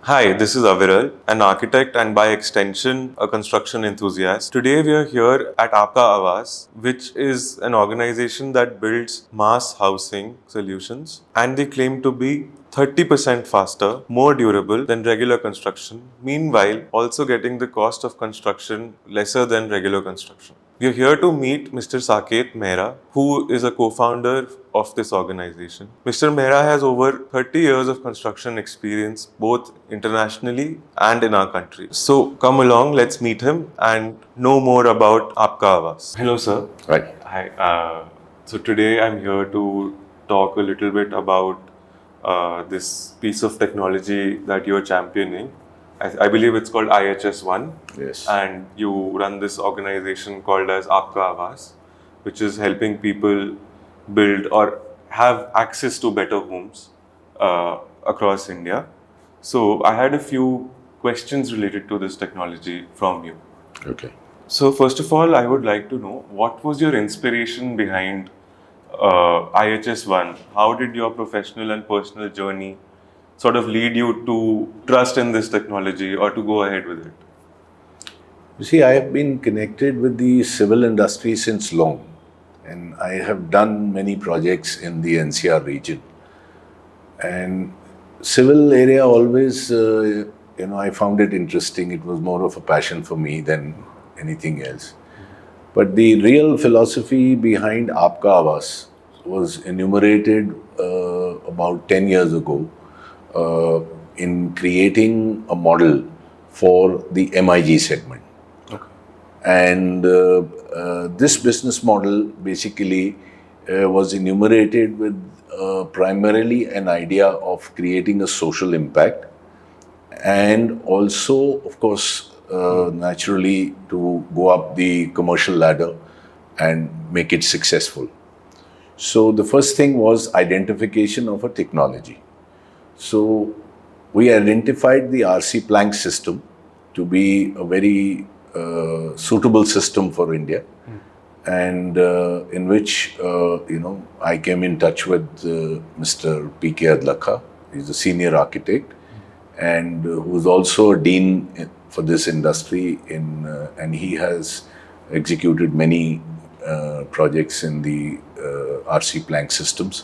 Hi, this is Aviral, an architect and by extension a construction enthusiast. Today we are here at Awas, which is an organization that builds mass housing solutions, and they claim to be 30% faster, more durable than regular construction, meanwhile also getting the cost of construction lesser than regular construction. We are here to meet Mr. Saket Mehra, who is a co-founder of this organization. Mr. Mehra has over 30 years of construction experience both internationally and in our country. So come along, let's meet him and know more about Aapka Awas. Hello, sir. Right. Hi. So today I'm here to talk a little bit about this piece of technology that you're championing. I believe it's called IHS1. Yes. And you run this organization called as Aapka Awas, which is helping people build or have access to better homes across India. So I had a few questions related to this technology from you. Okay. So first of all, I would like to know what was your inspiration behind IHS1? How did your professional and personal journey sort of lead you to trust in this technology or to go ahead with it? You see, I have been connected with the civil industry since long, and I have done many projects in the NCR region. And civil area always, I found it interesting. It was more of a passion for me than anything else. But the real philosophy behind Aapka Awas was enumerated about 10 years ago in creating a model for the MIG segment. Okay. And this business model basically was enumerated with primarily an idea of creating a social impact and also, of course, naturally to go up the commercial ladder and make it successful. So the first thing was identification of a technology. So we identified the RC plank system to be a very suitable system for India, and in which I came in touch with Mr. P.K. Adlakha. He's a senior architect and who's also a dean for this industry and he has executed many projects in the RC plank systems.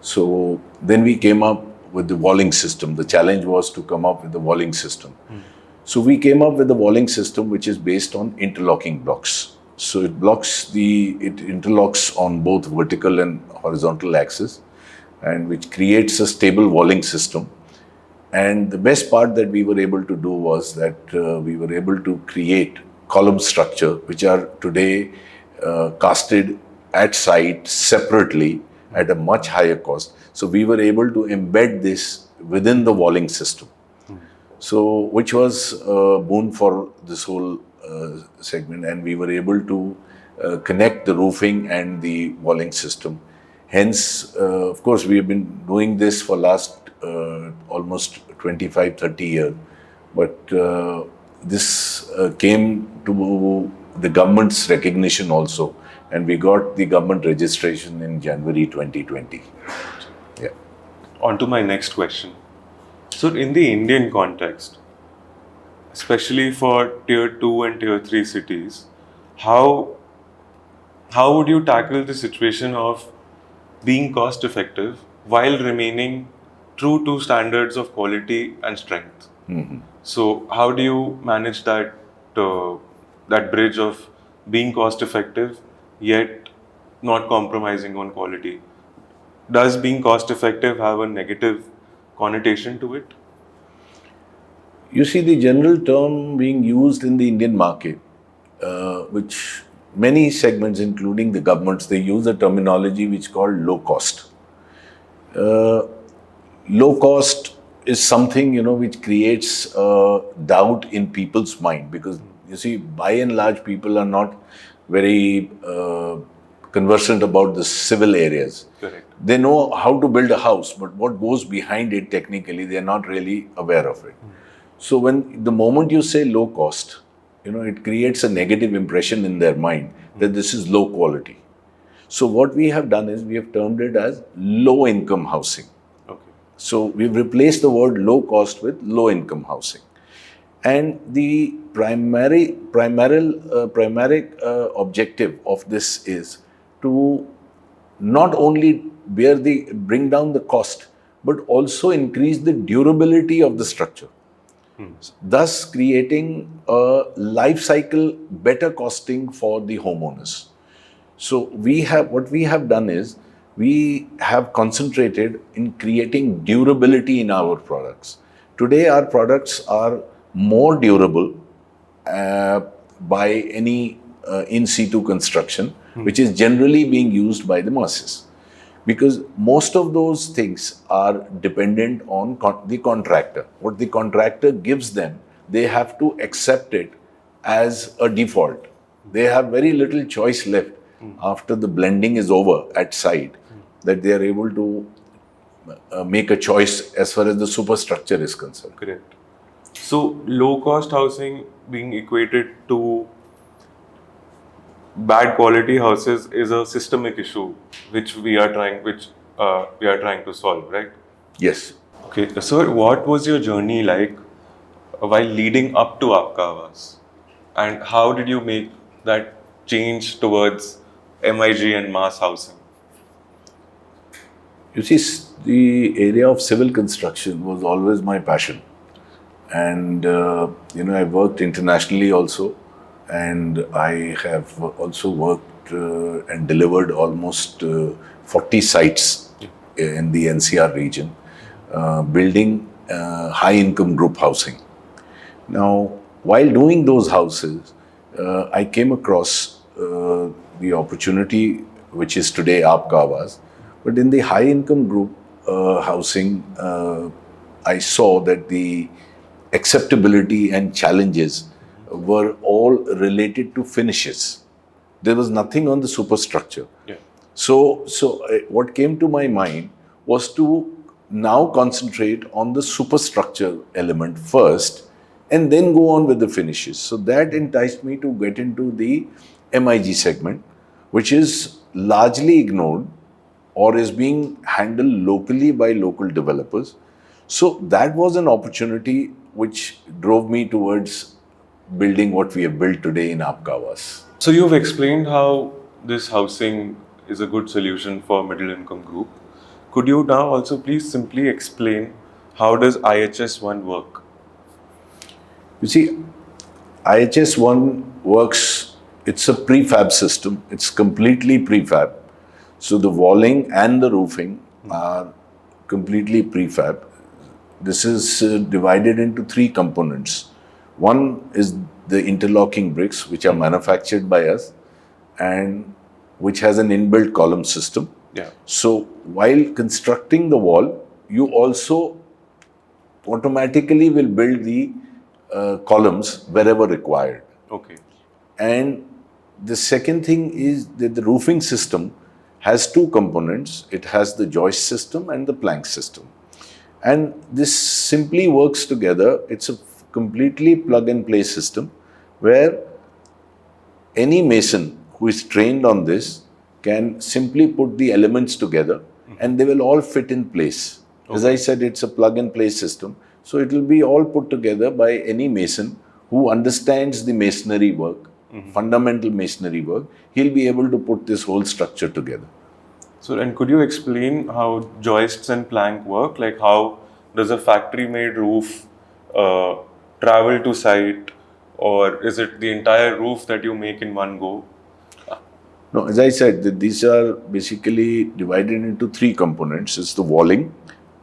So then we came up with the walling system. The challenge was to come up with the walling system. So we came up with the walling system which is based on interlocking blocks. So it interlocks on both vertical and horizontal axis, and which creates a stable walling system. And the best part that we were able to do was that we were able to create column structure which are today casted at site separately at a much higher cost. So we were able to embed this within the walling system. So which was a boon for this whole segment, and we were able to connect the roofing and the walling system. Hence, of course, we have been doing this for last almost 25, 30 years. But this came to the government's recognition also, and we got the government registration in January 2020. Yeah. On to my next question. So in the Indian context, especially for tier 2 and tier 3 cities, how would you tackle the situation of being cost effective while remaining true to standards of quality and strength? So how do you manage that bridge of being cost effective yet not compromising on quality? Does being cost effective have a negative connotation to it? You see, the general term being used in the Indian market, which many segments, including the governments, they use a terminology which is called low cost. Low cost is something, which creates doubt in people's mind, because you see, by and large, people are not very conversant about the civil areas. Correct. They know how to build a house, but what goes behind it technically, they're not really aware of it. So when the moment you say low cost, it creates a negative impression in their mind that this is low quality. So what we have done is we have termed it as low income housing. Okay. So we've replaced the word low cost with low income housing. And the primary objective of this is to not only bring down the cost, but also increase the durability of the structure, thus creating a life cycle better costing for the homeowners. So what we have done is we have concentrated in creating durability in our products. Today, our products are more durable uh, by any in situ construction, which is generally being used by the masses. Because most of those things are dependent on the contractor. What the contractor gives them, they have to accept it as a default. They have very little choice left after the blending is over at site, that they are able to make a choice as far as the superstructure is concerned. Correct. So low cost housing being equated to bad quality houses is a systemic issue which we are trying to solve, right? Yes. Okay, so what was your journey like while leading up to Aapka Awas? And how did you make that change towards MIG and mass housing? You see, the area of civil construction was always my passion. And, I worked internationally also. And I have also worked and delivered almost 40 sites in the NCR region, building high income group housing. Now, while doing those houses, I came across the opportunity which is today Aapka Awas. But in the high income group housing, I saw that the acceptability and challenges were all related to finishes. There was nothing on the superstructure. Yeah. So what came to my mind was to now concentrate on the superstructure element first and then go on with the finishes. So that enticed me to get into the MIG segment, which is largely ignored or is being handled locally by local developers. So that was an opportunity which drove me towards building what we have built today in Aapka Awas. So you've explained how this housing is a good solution for middle income group. Could you now also please simply explain how does IHS1 work? You see, IHS1 works, it's a prefab system, it's completely prefab. So the walling and the roofing are completely prefab. This is divided into three components. One is the interlocking bricks, which are manufactured by us and which has an inbuilt column system. Yeah. So while constructing the wall, you also automatically will build the columns wherever required. Okay. And the second thing is that the roofing system has two components. It has the joist system and the plank system. And this simply works together. It's a completely plug and play system where any mason who is trained on this can simply put the elements together and they will all fit in place. Okay. As I said, it's a plug and play system. So it will be all put together by any mason who understands the masonry work, fundamental masonry work. He'll be able to put this whole structure together. So, and could you explain how joists and plank work? Like how does a factory-made roof travel to site, or is it the entire roof that you make in one go? No, as I said, these are basically divided into three components. It's the walling,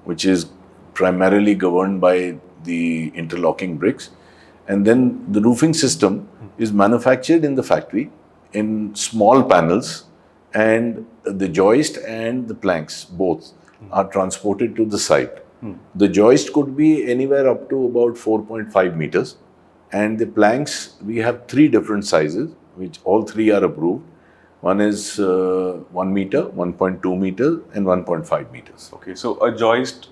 which is primarily governed by the interlocking bricks. And then the roofing system is manufactured in the factory in small panels, and the joist and the planks both are transported to the site. The joist could be anywhere up to about 4.5 meters, and the planks, we have three different sizes, which all three are approved. One is 1 meter, 1.2 meters, and 1.5 meters. Okay, so a joist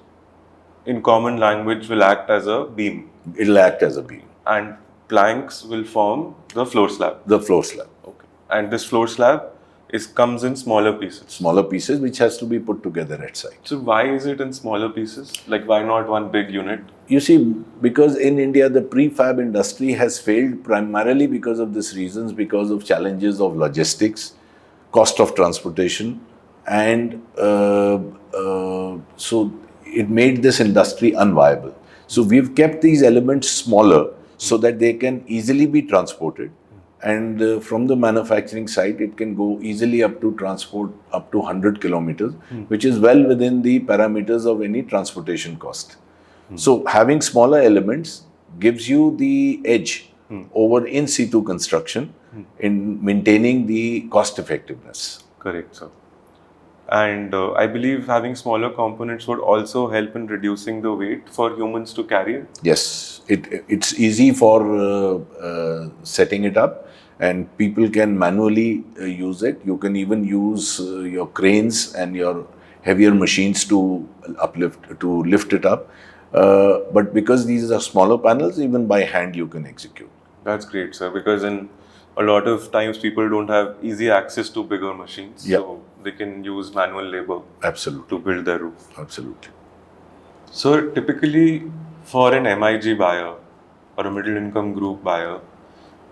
in common language will act as a beam. It'll act as a beam. And planks will form the floor slab. The floor slab. Okay. And this floor slab comes in smaller pieces. Smaller pieces which has to be put together at site. So why is it in smaller pieces? Like, why not one big unit? You see, because in India the prefab industry has failed primarily because of these reasons, because of challenges of logistics, cost of transportation, and so it made this industry unviable. So we've kept these elements smaller so that they can easily be transported. And from the manufacturing site, it can go easily up to transport up to 100 kilometers, which is well within the parameters of any transportation cost. So having smaller elements gives you the edge over in situ construction in maintaining the cost effectiveness. Correct, sir. And I believe having smaller components would also help in reducing the weight for humans to carry it. Yes, it's easy for setting it up, and people can manually use it. You can even use your cranes and your heavier machines to lift it up. But because these are smaller panels, even by hand you can execute. That's great, sir, because in a lot of times people don't have easy access to bigger machines. Yeah. So they can use manual labor Absolutely, to build their roof. absolutely. So typically for an MIG buyer or a middle income group buyer,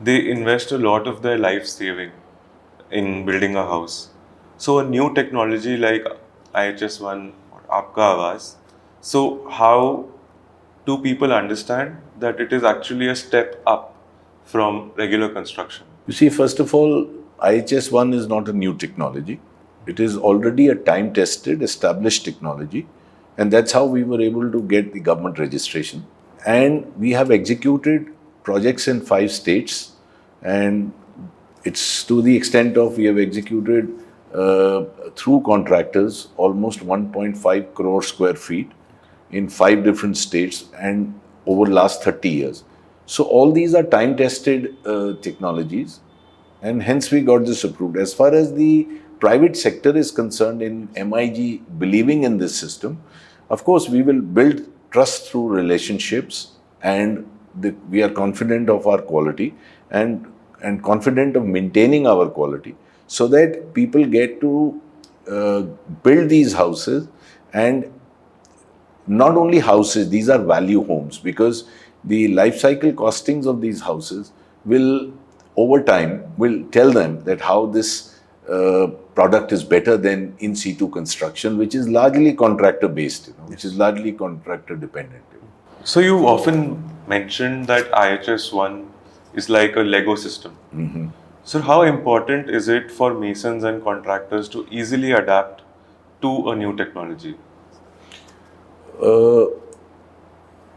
they invest a lot of their life saving in building a house. So a new technology like IHS1 or Aapka Awas, so how do people understand that it is actually a step up from regular construction? You see, first of all, IHS1 is not a new technology. It is already a time-tested, established technology. And that's how we were able to get the government registration. And we have executed projects in 5 states. And it's to the extent of we have executed through contractors almost 1.5 crore square feet in 5 different states and over last 30 years. So all these are time-tested technologies, and hence we got this approved. As far as the private sector is concerned in MIG believing in this system, of course we will build trust through relationships, and we are confident of our quality and confident of maintaining our quality, so that people get to build these houses. And not only houses, these are value homes, because the life cycle costings of these houses will over time will tell them that how this product is better than in situ construction, which is largely contractor based, which is largely contractor dependent. So you often mentioned that IHS1 is like a Lego system. So how important is it for masons and contractors to easily adapt to a new technology?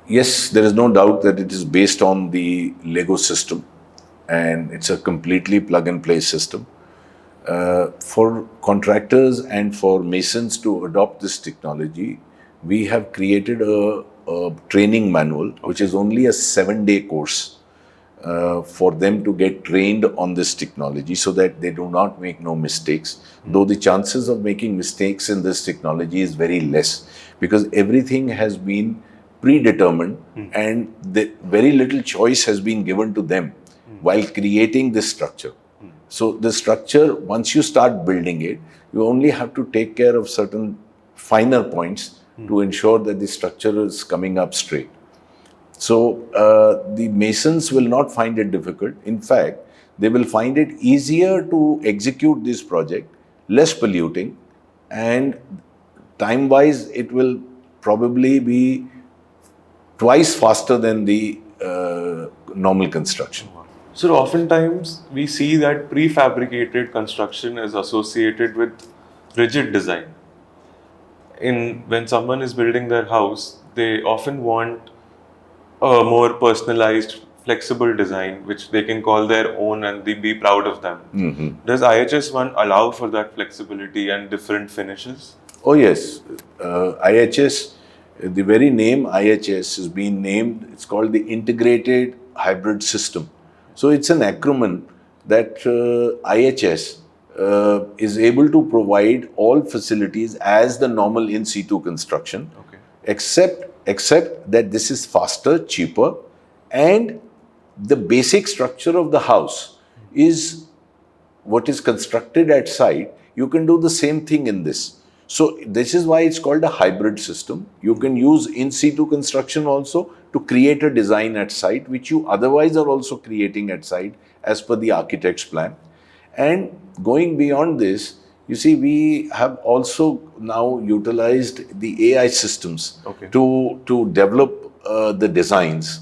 Yes, there is no doubt that it is based on the Lego system, and it's a completely plug and play system. For contractors and for masons to adopt this technology, we have created a training manual, which is only a 7-day course for them to get trained on this technology, so that they do not make no mistakes. Though the chances of making mistakes in this technology is very less, because everything has been predetermined and very little choice has been given to them while creating this structure. So the structure, once you start building it, you only have to take care of certain finer points to ensure that the structure is coming up straight. So the masons will not find it difficult. In fact, they will find it easier to execute this project, less polluting, and time-wise it will probably be twice faster than the normal construction. So oftentimes we see that prefabricated construction is associated with rigid design. When someone is building their house, they often want a more personalized, flexible design which they can call their own and they be proud of them. Does IHS1 allow for that flexibility and different finishes? Oh yes, IHS, the very name IHS is being named, it's called the Integrated Hybrid System. So it's an acronym that IHS is able to provide all facilities as the normal in situ construction, except that this is faster, cheaper, and the basic structure of the house is what is constructed at site, you can do the same thing in this. So this is why it's called a hybrid system. You can use in situ construction also to create a design at site, which you otherwise are also creating at site as per the architect's plan. And going beyond this, you see, we have also now utilized the AI systems to develop the designs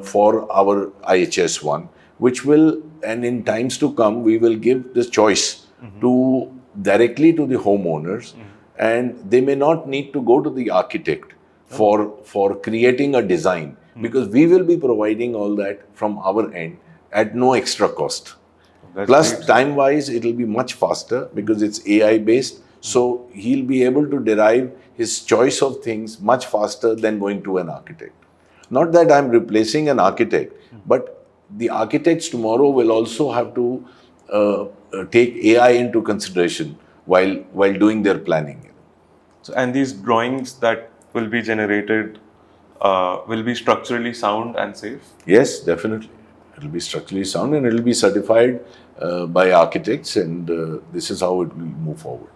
for our IHS1, which will, and in times to come, we will give the choice to directly to the homeowners, and they may not need to go to the architect for creating a design, because we will be providing all that from our end at no extra cost. Plus, time-wise, it will be much faster because it's AI-based. So he'll be able to derive his choice of things much faster than going to an architect. Not that I'm replacing an architect, but the architects tomorrow will also have to take AI into consideration while doing their planning. So, and these drawings that will be generated will be structurally sound and safe? Yes, definitely. It will be structurally sound and it will be certified by architects, and this is how it will move forward.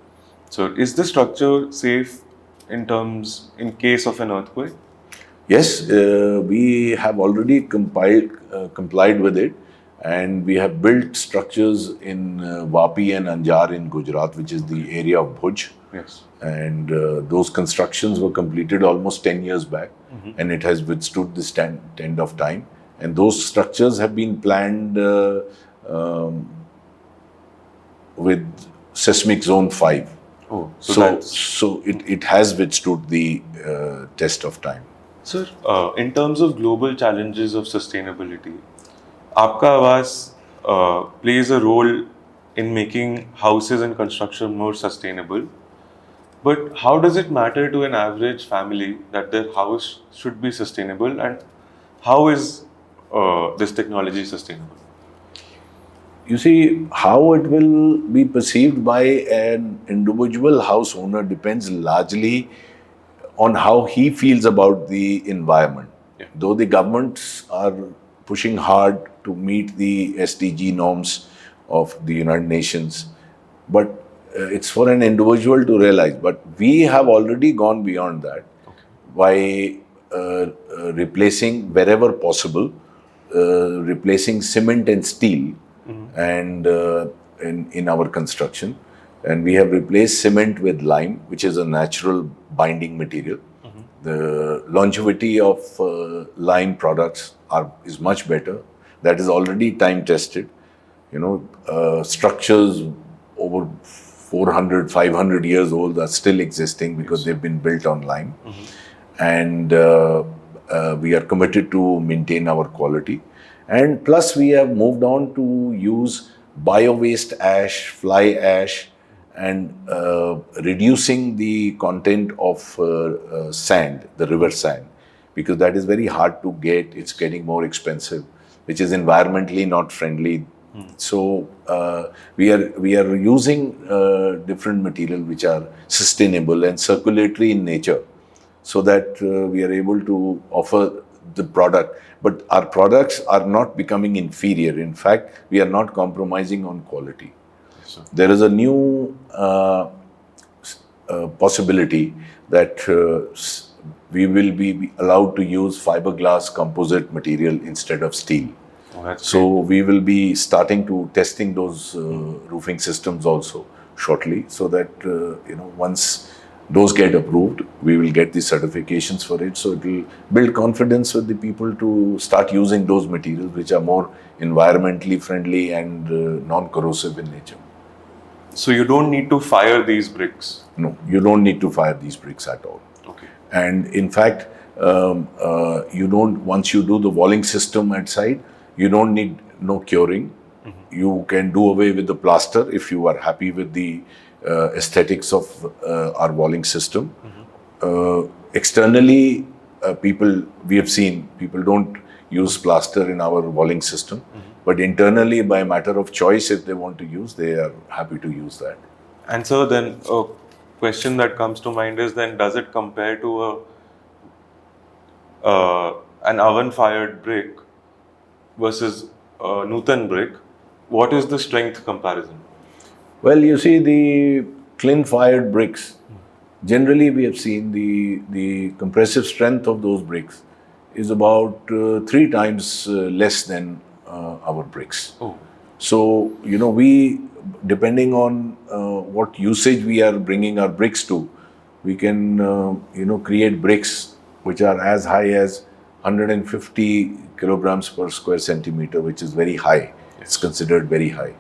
So, is the structure safe in case of an earthquake? Yes, we have already complied with it, and we have built structures in Vapi and Anjar in Gujarat, which is the area of Bhuj. Yes. And those constructions were completed almost 10 years back, and it has withstood this tend of time. And those structures have been planned with seismic zone 5. Oh, so it has withstood the test of time. Sir, in terms of global challenges of sustainability, Aapka Awas plays a role in making houses and construction more sustainable. But how does it matter to an average family that their house should be sustainable, and how is this technology sustainable? You see, how it will be perceived by an individual house owner depends largely on how he feels about the environment. Yeah. Though the governments are pushing hard to meet the SDG norms of the United Nations, but it's for an individual to realize. But we have already gone beyond that by replacing wherever possible, replacing cement and steel, and in our construction. And we have replaced cement with lime, which is a natural binding material. The longevity of lime products is much better. That is already time tested. Structures over 400, 500 years old are still existing because they've been built on lime. And we are committed to maintain our quality. And plus, we have moved on to use bio-waste ash, fly ash, and reducing the content of sand, the river sand, because that is very hard to get. It's getting more expensive, which is environmentally not friendly. So we are using different material which are sustainable and circulatory in nature, so that we are able to offer the product. But our products are not becoming inferior. In fact, we are not compromising on quality. There is a new possibility that we will be allowed to use fiberglass composite material instead of steel. So we will be starting to testing those roofing systems also shortly, so that once those get approved, we will get the certifications for it. So it will build confidence with the people to start using those materials which are more environmentally friendly and non-corrosive in nature. So you don't need to fire these bricks? No, you don't need to fire these bricks at all. Okay. And in fact, you don't, once you do the walling system at site, you don't need no curing. You can do away with the plaster if you are happy with the aesthetics of our walling system. Externally, we have seen people don't use plaster in our walling system, but internally, by a matter of choice, if they want to use, they are happy to use that. And so then a question that comes to mind is, then does it compare to an oven-fired brick versus Nutan brick, what is the strength comparison? Well, you see the clean-fired bricks. Generally, we have seen the compressive strength of those bricks is about 3 times less than our bricks. Oh, So, we, depending on what usage we are bringing our bricks to, we can, create bricks which are as high as 150 kilograms per square centimeter, which is very high. It's considered very high.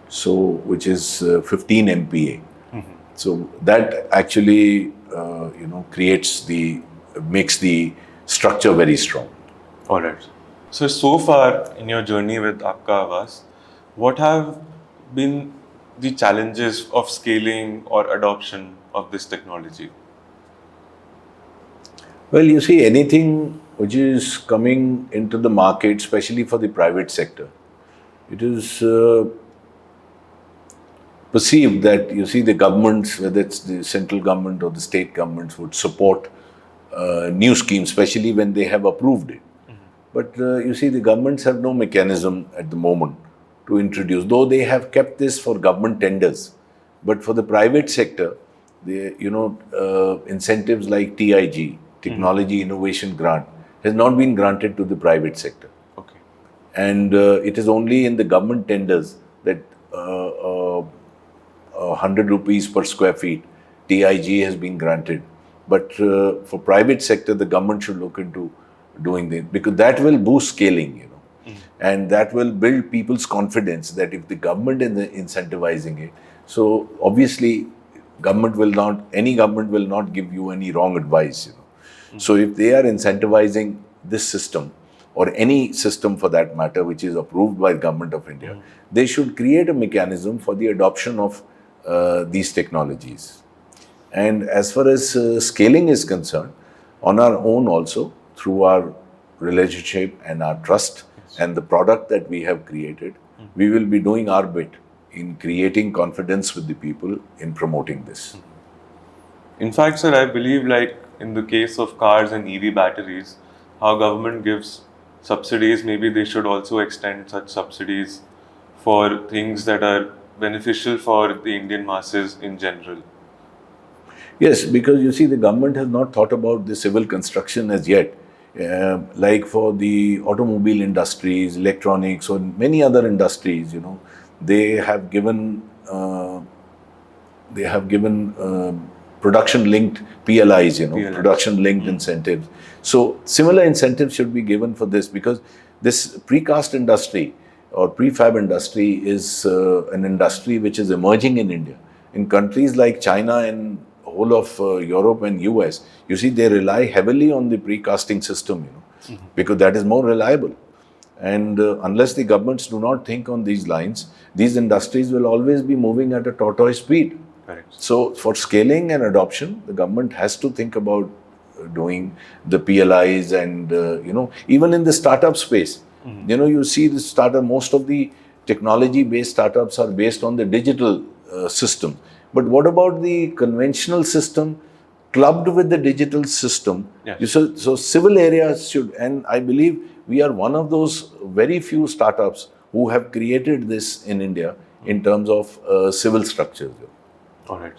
So, which is 15 MPa. So that actually, makes the structure very strong. all right. So far in your journey with Aapka Awas, what have been the challenges of scaling or adoption of this technology? Well, you see, anything which is coming into the market, especially for the private sector, it is perceived that, you see, the governments, whether it's the central government or the state governments, would support new schemes, especially when they have approved it. But you see, the governments have no mechanism at the moment to introduce, though they have kept this for government tenders. But for the private sector, incentives like TIG, Technology Innovation Grant, has not been granted to the private sector. Okay. And it is only in the government tenders that 100 rupees per square feet TIG has been granted. But for private sector, the government should look into doing this, because that will boost scaling, and that will build people's confidence that if the government is incentivizing it, so obviously any government will not give you any wrong advice. So if they are incentivizing this system, or any system for that matter, which is approved by the Government of India, they should create a mechanism for the adoption of these technologies. And as far as scaling is concerned, on our own also, through our relationship and our trust and the product that we have created, we will be doing our bit in creating confidence with the people in promoting this. In fact, sir, I believe like in the case of cars and EV batteries, how government gives subsidies, maybe they should also extend such subsidies for things that are beneficial for the Indian masses in general. Yes, because you see, the government has not thought about the civil construction as yet. Like for the automobile industries, electronics, or many other industries, they have given production-linked PLIs, PLIs. production-linked incentives. So similar incentives should be given for this, because this precast industry or prefab industry is an industry which is emerging in India. In countries like China and whole of Europe and US, you see, they rely heavily on the precasting system, because that is more reliable. And unless the governments do not think on these lines, these industries will always be moving at a tortoise speed. Correct. So for scaling and adoption, the government has to think about doing the PLIs, and even in the startup space, you see the startup, most of the technology-based startups are based on the digital system. But what about the conventional system clubbed with the digital system? Yes. So civil areas should, and I believe we are one of those very few startups who have created this in India in terms of civil structures. All right.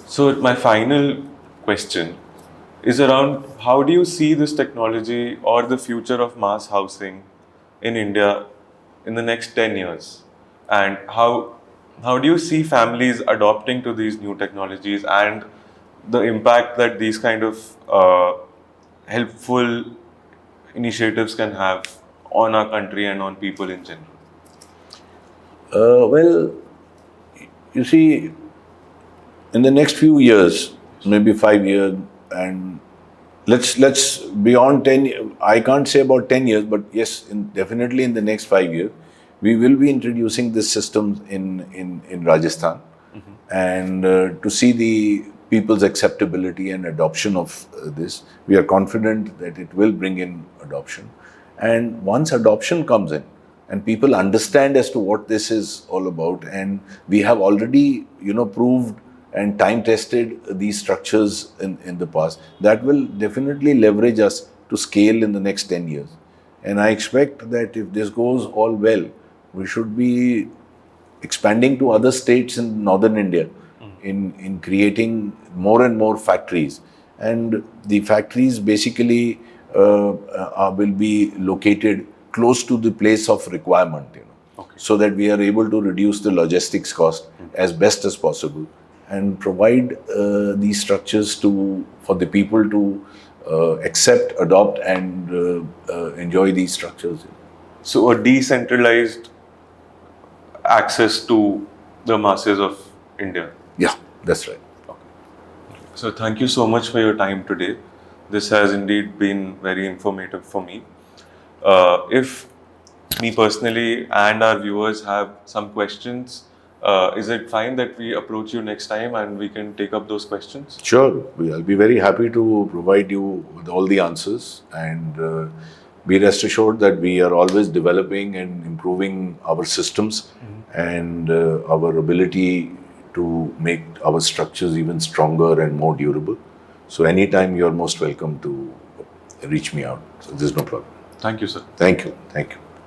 So my final question is around, how do you see this technology or the future of mass housing in India in the next 10 years? And how do you see families adopting to these new technologies and the impact that these kind of helpful initiatives can have on our country and on people in general? Well, you see, in the next few years, maybe 5 years, and let's beyond 10 years, I can't say about 10 years, but yes, definitely in the next 5 years, we will be introducing this system in Rajasthan, and to see the people's acceptability and adoption of this, we are confident that it will bring in adoption. And once adoption comes in, and people understand as to what this is all about, and we have already, proved and time tested these structures in the past, that will definitely leverage us to scale in the next 10 years. And I expect that if this goes all well, we should be expanding to other states in northern India, in creating more and more factories. And the factories basically will be located close to the place of requirement, so that we are able to reduce the logistics cost as best as possible and provide these structures for the people to accept, adopt, and enjoy these structures. So a decentralized access to the masses of India. Yeah, that's right. So thank you so much for your time today. This has indeed been very informative for me. If me personally and our viewers have some questions, is it fine that we approach you next time and we can take up those questions? Sure, I'll be very happy to provide you with all the answers, and be rest assured that we are always developing and improving our systems and our ability to make our structures even stronger and more durable. So anytime you're most welcome to reach me out. So there's no problem. Thank you, sir. Thank you. Thank you.